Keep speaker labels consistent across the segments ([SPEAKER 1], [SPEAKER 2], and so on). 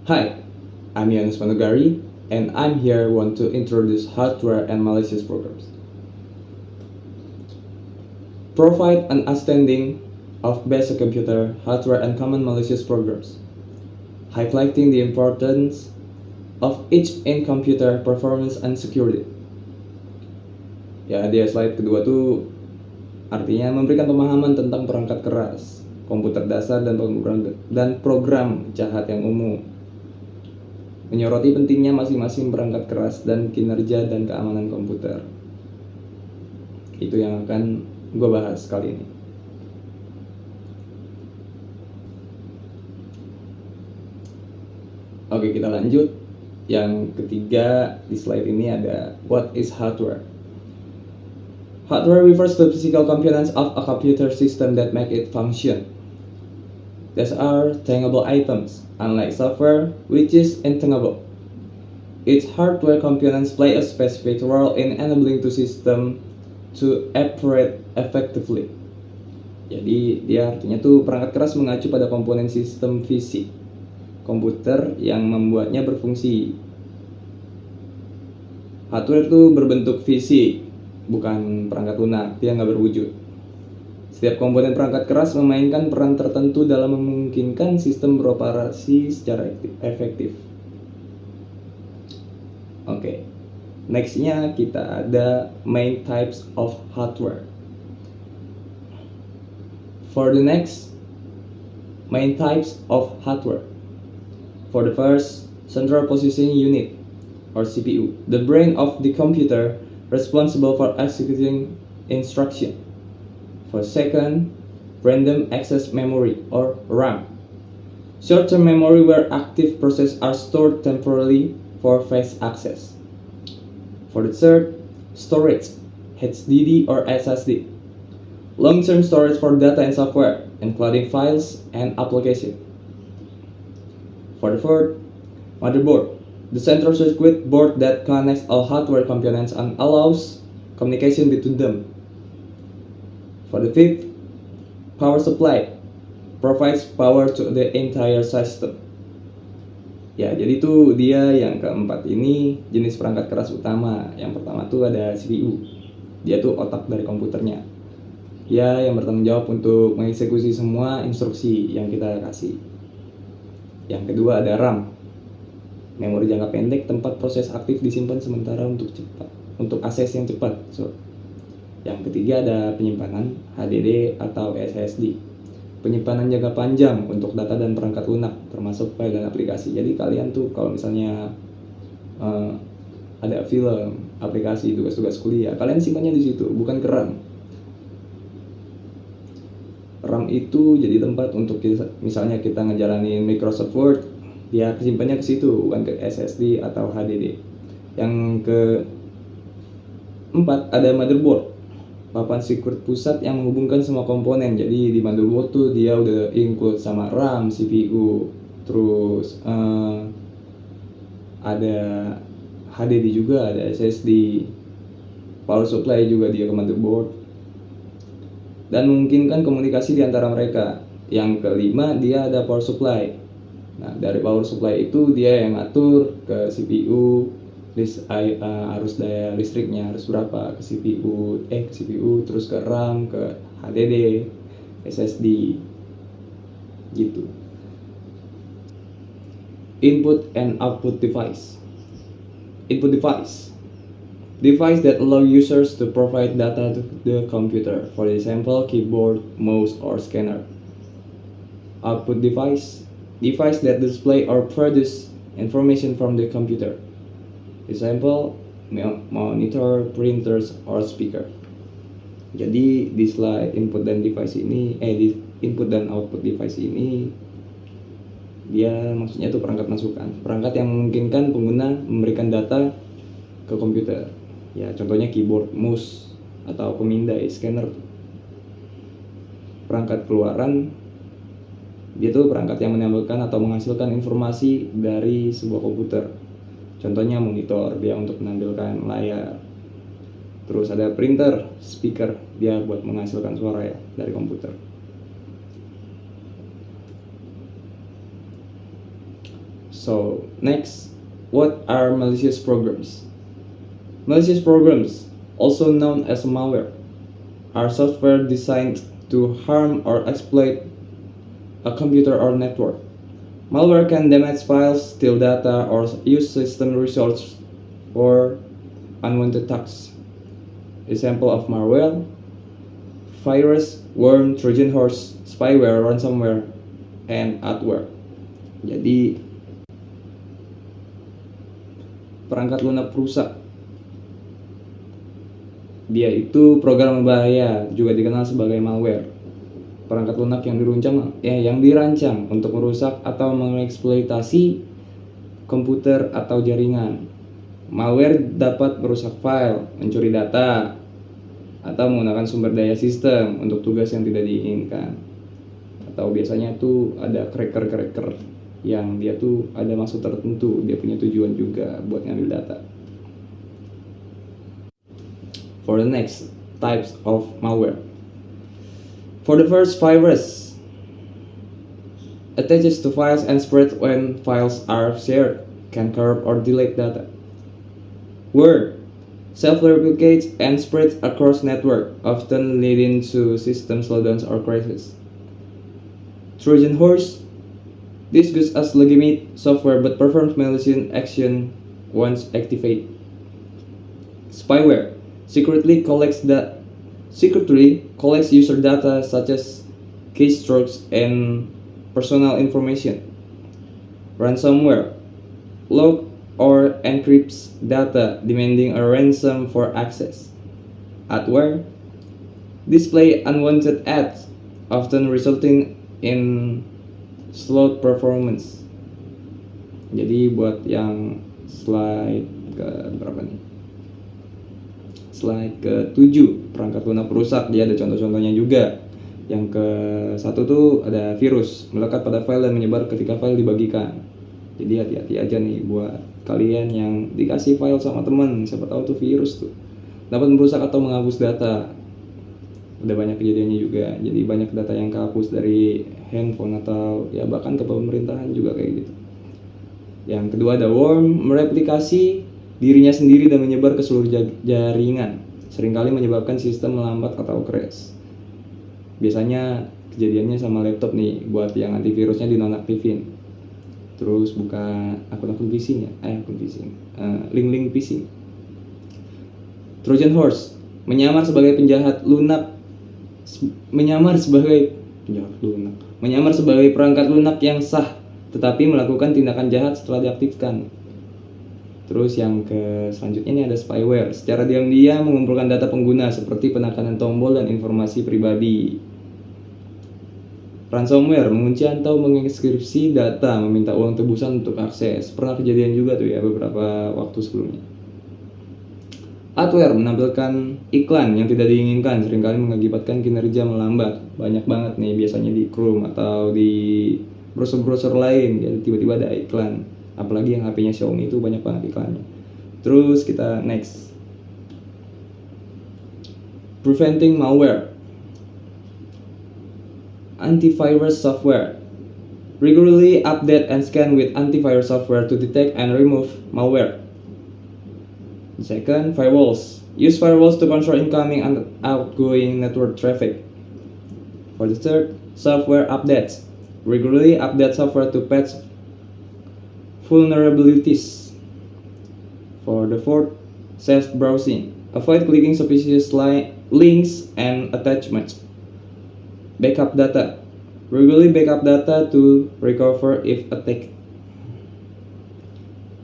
[SPEAKER 1] Hi, I'm Yannis Manugari, and I'm here want to introduce hardware and malicious programs. Provide an understanding of basic computer, hardware, and common malicious programs, highlighting the importance of each in computer performance and security. Ya, di slide kedua tuh artinya memberikan pemahaman tentang perangkat keras, komputer dasar dan program jahat yang umum. Menyoroti pentingnya masing-masing perangkat keras dan kinerja dan keamanan komputer. Itu yang akan gue bahas kali ini. Oke, kita lanjut. Yang ketiga di slide ini ada what is hardware. Hardware refers to the physical components of a computer system that make it function. These are tangible items, unlike software, which is intangible. Its hardware components play a specific role in enabling the system to operate effectively. Jadi dia artinya tuh perangkat keras mengacu pada komponen sistem fisik komputer yang membuatnya berfungsi. Hardware itu berbentuk fisik, bukan perangkat lunak, dia nggak berwujud. Setiap komponen perangkat keras memainkan peran tertentu dalam memungkinkan sistem beroperasi secara efektif. Oke, nextnya kita ada main types of hardware. For the next, main types of hardware. For the first, central processing unit or CPU, the brain of the computer responsible for executing instruction. For second, random access memory or RAM, short-term memory where active processes are stored temporarily for fast access. For the third, storage, HDD or SSD, long-term storage for data and software, including files and applications. For the fourth, motherboard, the central circuit board that connects all hardware components and allows communication between them. For the fifth, power supply, provides power to the entire system. Ya, jadi itu dia yang keempat ini jenis perangkat keras utama. Yang pertama tuh ada CPU. Dia tuh otak dari komputernya. Ya, yang bertanggung jawab untuk mengeksekusi semua instruksi yang kita kasih. Yang kedua ada RAM. Memori jangka pendek tempat proses aktif disimpan sementara untuk akses yang cepat. Yang ketiga ada penyimpanan HDD atau SSD. Penyimpanan jangka panjang untuk data dan perangkat lunak termasuk file dan aplikasi. Jadi kalian tuh kalau misalnya ada film, aplikasi, tugas-tugas kuliah, kalian simpannya di situ, bukan ke RAM. RAM itu jadi tempat untuk misalnya kita ngejalanin Microsoft Word, dia kesimpannya ke situ, bukan ke SSD atau HDD. Yang keempat ada motherboard, papan sirkuit pusat yang menghubungkan semua komponen. Jadi di motherboard tuh dia udah include sama RAM, CPU, terus ada HDD juga, ada SSD, power supply juga dia ke motherboard, dan memungkinkan komunikasi di antara mereka. Yang kelima dia ada power supply. Nah, dari power supply itu dia yang ngatur ke CPU arus daya listriknya harus berapa ke CPU, terus ke RAM, ke HDD, SSD gitu. Input and output device. Input device that allow users to provide data to the computer, for example keyboard, mouse, or scanner. Output device that display or produce information from the computer, example monitor, printers, or speaker. Jadi di slide input dan device ini di input dan output device ini dia maksudnya itu perangkat masukan, perangkat yang memungkinkan pengguna memberikan data ke komputer. Ya, contohnya keyboard, mouse, atau pemindai, scanner. Perangkat keluaran dia tuh perangkat yang menampilkan atau menghasilkan informasi dari sebuah komputer. Contohnya monitor, dia untuk menampilkan layar. Terus ada printer, speaker, dia buat menghasilkan suara ya dari komputer. So next, what are malicious programs? Malicious programs, also known as malware, are software designed to harm or exploit a computer or network. Malware can damage files, steal data, or use system resources for unwanted tasks. Example of malware: virus, worm, Trojan horse, spyware, ransomware, and adware. Jadi perangkat lunak rusak, dia itu program berbahaya, juga dikenal sebagai malware. Perangkat lunak yang dirancang untuk merusak atau mengeksploitasi komputer atau jaringan. Malware dapat merusak file, mencuri data, atau menggunakan sumber daya sistem untuk tugas yang tidak diinginkan. Atau biasanya tuh ada cracker yang dia tuh ada maksud tertentu, dia punya tujuan juga buat ngambil data. For the next types of malware. For the first, virus attaches to files and spreads when files are shared, can corrupt or delete data. Word self-replicates and spreads across network, often leading to system slowdowns or crashes. Trojan horse: this goes as legitimate software but performs malicious action once activated. Spyware secretly collects user data such as keystrokes and personal information. Ransomware log or encrypts data, demanding a ransom for access. Adware display unwanted ads, often resulting in slowed performance. Jadi buat yang slide ke berapa nih? Slide ke-7, perangkat lunak rusak, dia ada contoh-contohnya juga. Yang ke-1 tuh ada virus, melekat pada file dan menyebar ketika file dibagikan. Jadi hati-hati aja nih buat kalian yang dikasih file sama teman, siapa tahu tuh virus tuh dapat merusak atau menghapus data. Udah banyak kejadiannya juga, jadi banyak data yang kehapus dari handphone atau ya bahkan ke pemerintahan juga kayak gitu. Yang kedua ada worm, mereplikasi dirinya sendiri dan menyebar ke seluruh jaringan, seringkali menyebabkan sistem melambat atau crash. Biasanya kejadiannya sama laptop nih, buat yang antivirusnya dinonaktifin, terus buka akun phishing link-link phishing. Trojan horse menyamar sebagai perangkat lunak yang sah, tetapi melakukan tindakan jahat setelah diaktifkan. Terus yang selanjutnya ini ada spyware, secara diam-diam mengumpulkan data pengguna seperti penekanan tombol dan informasi pribadi. Ransomware mengunci atau mengekskripsi data, meminta uang tebusan untuk akses. Pernah kejadian juga tuh ya beberapa waktu sebelumnya. Adware menampilkan iklan yang tidak diinginkan, seringkali mengakibatkan kinerja melambat. Banyak banget nih biasanya di Chrome atau di browser-browser lain, ya tiba-tiba ada iklan. Apalagi yang HP-nya Xiaomi itu banyak banget iklannya. Terus kita next. Preventing malware. Antivirus software. Regularly update and scan with antivirus software to detect and remove malware. Second, firewalls. Use firewalls to control incoming and outgoing network traffic. For the third, software updates. Regularly update software to patch vulnerabilities. For the fourth, safe browsing. Avoid clicking suspicious links and attachments. Backup data. Regularly backup data to recover if attacked.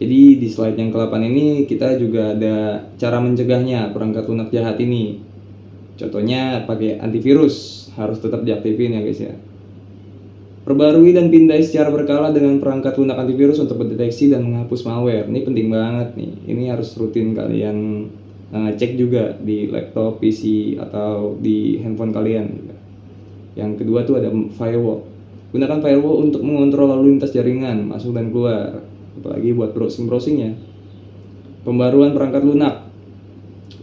[SPEAKER 1] Jadi di slide yang ke-8 ini kita juga ada cara mencegahnya perangkat lunak jahat ini. Contohnya pakai antivirus, harus tetap diaktifin ya guys ya. Perbarui dan pindai secara berkala dengan perangkat lunak antivirus untuk mendeteksi dan menghapus malware. Ini penting banget nih. Ini harus rutin kalian cek juga di laptop, PC atau di handphone kalian. Yang kedua tuh ada firewall. Gunakan firewall untuk mengontrol lalu lintas jaringan masuk dan keluar, apalagi buat browsing ya. Pembaruan perangkat lunak.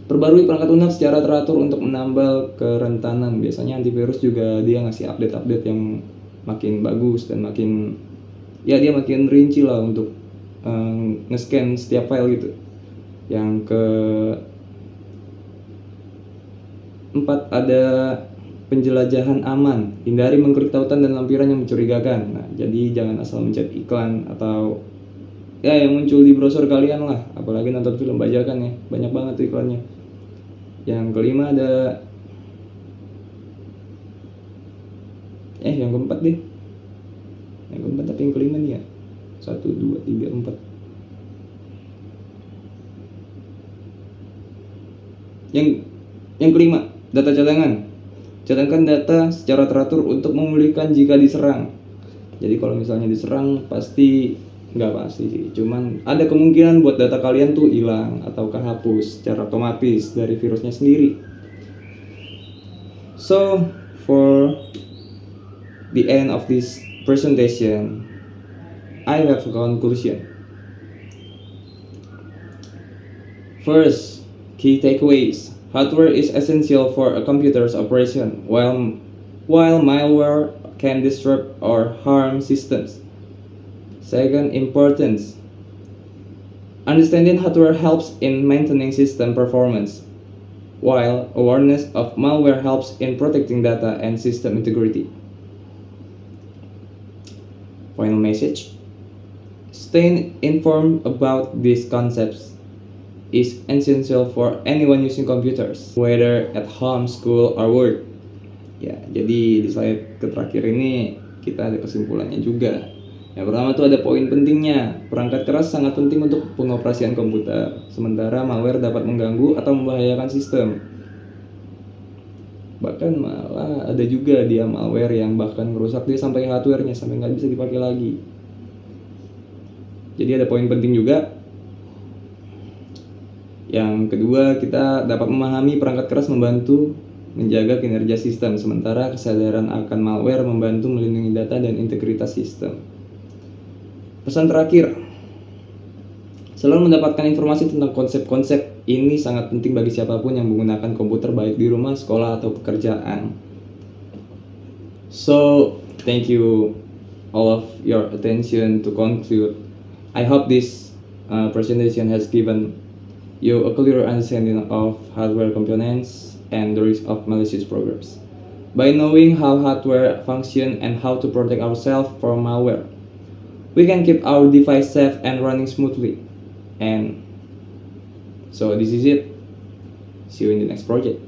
[SPEAKER 1] Perbarui perangkat lunak secara teratur untuk menambal kerentanan. Biasanya antivirus juga dia ngasih update-update yang makin bagus dan makin ya dia makin rinci lah untuk nge-scan setiap file gitu. Yang keempat ada penjelajahan aman, hindari mengklik tautan dan lampiran yang mencurigakan. Nah, jadi jangan asal mencet iklan atau ya yang muncul di browser kalian lah, apalagi nonton film bajakan ya, banyak banget tuh iklannya. Yang kelima ada yang keempat deh, yang keempat tapi yang kelima nih ya, 1, 2, 3, 4. Yang kelima, data cadangan. Cadangkan data secara teratur untuk memulihkan jika diserang. Jadi kalau misalnya diserang pasti, nggak pasti sih, cuman ada kemungkinan buat data kalian tuh hilang atau kehapus secara otomatis dari virusnya sendiri. So for the end of this presentation, I have a conclusion. First, key takeaways. Hardware is essential for a computer's operation, while malware can disrupt or harm systems. Second importance. Understanding hardware helps in maintaining system performance, while awareness of malware helps in protecting data and system integrity. Final message. Staying informed about these concepts is essential for anyone using computers, whether at home, school, or work. Ya, jadi di slide terakhir ini kita ada kesimpulannya juga. Yang pertama tuh ada poin pentingnya. Perangkat keras sangat penting untuk pengoperasian komputer, sementara malware dapat mengganggu atau membahayakan sistem. Bahkan malah ada juga dia malware yang bahkan merusak dia sampai hardware-nya, sampai nggak bisa dipakai lagi. Jadi ada poin penting juga. Yang kedua, kita dapat memahami perangkat keras membantu menjaga kinerja sistem, sementara kesadaran akan malware membantu melindungi data dan integritas sistem. Pesan terakhir, selalu mendapatkan informasi tentang konsep-konsep ini sangat penting bagi siapapun yang menggunakan komputer, baik di rumah, sekolah, atau pekerjaan. So, thank you all of your attention. To conclude, I hope this presentation has given you a clearer understanding of hardware components and the risk of malicious programs. By knowing how hardware function and how to protect ourselves from malware, we can keep our device safe and running smoothly. And so this is it. See you in the next project.